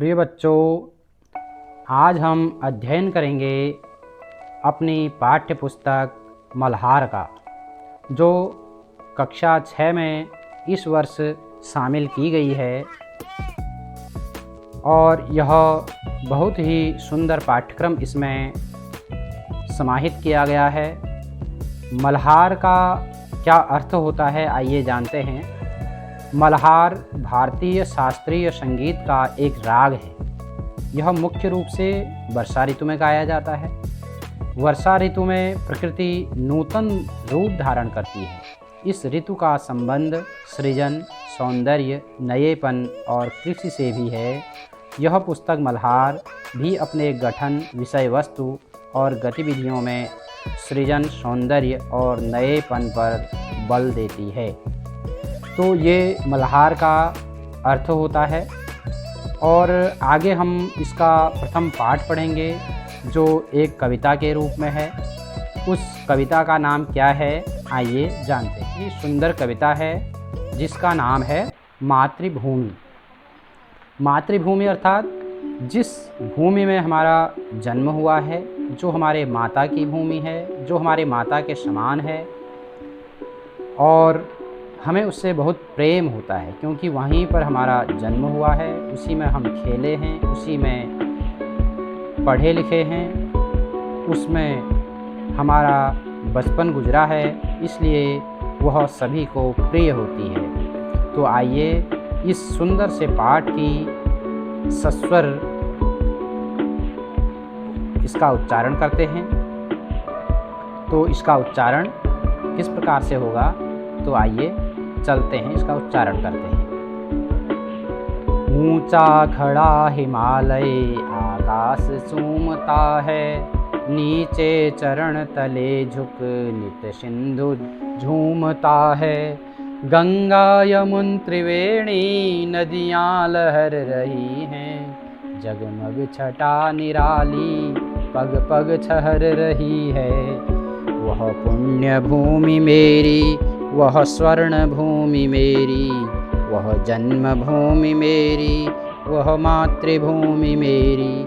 प्रिय बच्चों, आज हम अध्ययन करेंगे अपनी पाठ्य पुस्तक मल्हार का, जो कक्षा 6 में इस वर्ष शामिल की गई है। और यह बहुत ही सुंदर पाठ्यक्रम इसमें समाहित किया गया है। मल्हार का क्या अर्थ होता है, आइए जानते हैं। मल्हार भारतीय शास्त्रीय संगीत का एक राग है। यह मुख्य रूप से वर्षा ऋतु में गाया जाता है। वर्षा ऋतु में प्रकृति नूतन रूप धारण करती है। इस ऋतु का संबंध सृजन, सौंदर्य, नएपन और कृषि से भी है। यह पुस्तक मल्हार भी अपने गठन, विषय वस्तु और गतिविधियों में सृजन, सौंदर्य और नएपन पर बल देती है। तो ये मल्हार का अर्थ होता है। और आगे हम इसका प्रथम पाठ पढ़ेंगे, जो एक कविता के रूप में है। उस कविता का नाम क्या है, आइए जानते हैं। ये सुंदर कविता है जिसका नाम है मातृभूमि। मातृभूमि अर्थात जिस भूमि में हमारा जन्म हुआ है, जो हमारे माता की भूमि है, जो हमारे माता के समान है, और हमें उससे बहुत प्रेम होता है क्योंकि वहीं पर हमारा जन्म हुआ है, उसी में हम खेले हैं, उसी में पढ़े लिखे हैं, उसमें हमारा बचपन गुजरा है, इसलिए वह सभी को प्रिय होती है। तो आइए इस सुंदर से पाठ की सस्वर इसका उच्चारण करते हैं। तो इसका उच्चारण किस प्रकार से होगा, तो आइए चलते हैं, इसका उच्चारण करते हैं। ऊंचा खड़ा हिमालय आकाश चूमता है, नीचे चरण तले झुक नित सिंधु झूमता है। गंगा यमुन त्रिवेणी नदियां लहर रही हैं, जगमग छटा निराली पग पग छहर रही है। वह पुण्य भूमि मेरी, वह स्वर्ण भूमि मेरी, वह जन्म भूमि मेरी, वह मातृभूमि मेरी।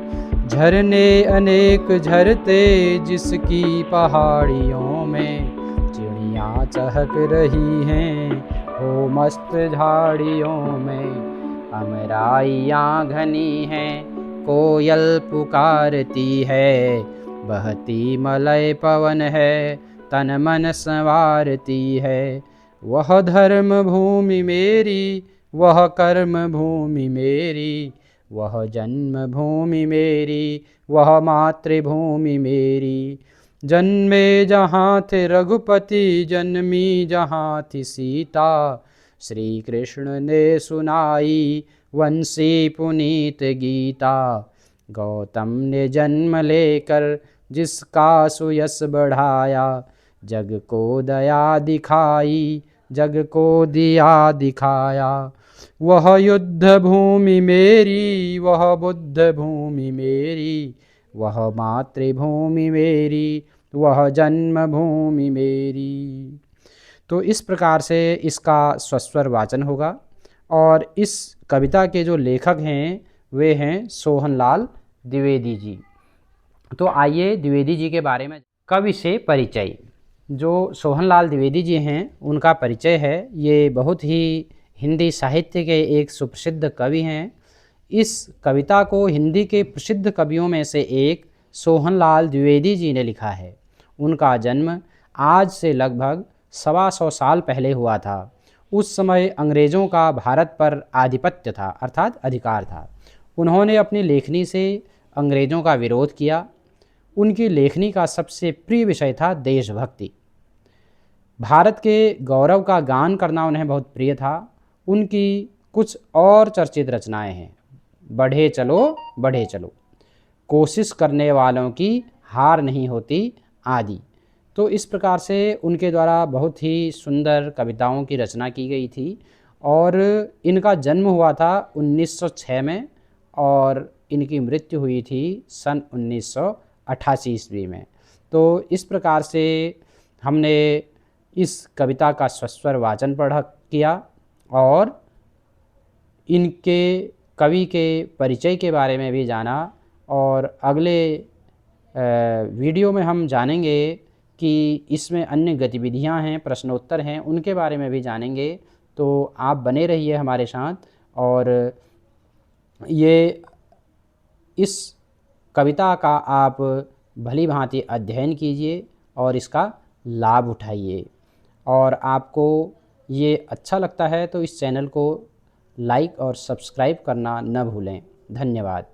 झरने अनेक झरते जिसकी पहाड़ियों में, चिड़ियाँ चहक रही हैं हो मस्त झाड़ियों में। अमराइयाँ घनी हैं, कोयल पुकारती है, बहती मलय पवन है, तन मन संवारती है। वह धर्म भूमि मेरी, वह कर्म भूमि मेरी, वह जन्म भूमि मेरी, वह मातृभूमि मेरी। जन्मे जहाँ थे रघुपति, जन्मी जहाँ थी सीता, श्री कृष्ण ने सुनाई वंशी पुनीत गीता। गौतम ने जन्म लेकर जिसका सुयश बढ़ाया, जग को दया दिखाई, जग को दिया दिखाया। वह युद्ध भूमि मेरी, वह बुद्ध भूमि मेरी, वह मातृभूमि मेरी, वह जन्म भूमि मेरी। तो इस प्रकार से इसका स्वस्वर वाचन होगा। और इस कविता के जो लेखक हैं वे हैं सोहनलाल द्विवेदी जी। तो आइए द्विवेदी जी के बारे में। कवि से परिचय। जो सोहनलाल द्विवेदी जी हैं उनका परिचय है। ये बहुत ही हिंदी साहित्य के एक सुप्रसिद्ध कवि हैं। इस कविता को हिंदी के प्रसिद्ध कवियों में से एक सोहनलाल द्विवेदी जी ने लिखा है। उनका जन्म आज से लगभग 125 साल पहले हुआ था। उस समय अंग्रेज़ों का भारत पर आधिपत्य था, अर्थात अधिकार था। उन्होंने अपनी लेखनी से अंग्रेज़ों का विरोध किया। उनकी लेखनी का सबसे प्रिय विषय था देशभक्ति। भारत के गौरव का गान करना उन्हें बहुत प्रिय था। उनकी कुछ और चर्चित रचनाएं हैं। बढ़े चलो बढ़े चलो, कोशिश करने वालों की हार नहीं होती आदि। तो इस प्रकार से उनके द्वारा बहुत ही सुंदर कविताओं की रचना की गई थी। और इनका जन्म हुआ था 1906 में और इनकी मृत्यु हुई थी सन 1988 ईस्वी में। तो इस प्रकार से हमने इस कविता का स्वस्वर वाचन पढ़ा किया और इनके कवि के परिचय के बारे में भी जाना और अगले वीडियो में हम जानेंगे कि इसमें अन्य गतिविधियां हैं, प्रश्नोत्तर हैं, उनके बारे में भी जानेंगे। तो आप बने रहिए हमारे साथ और ये इस कविता का आप भली भांति अध्ययन कीजिए और इसका लाभ उठाइए। और आपको ये अच्छा लगता है तो इस चैनल को लाइक और सब्सक्राइब करना न भूलें। धन्यवाद।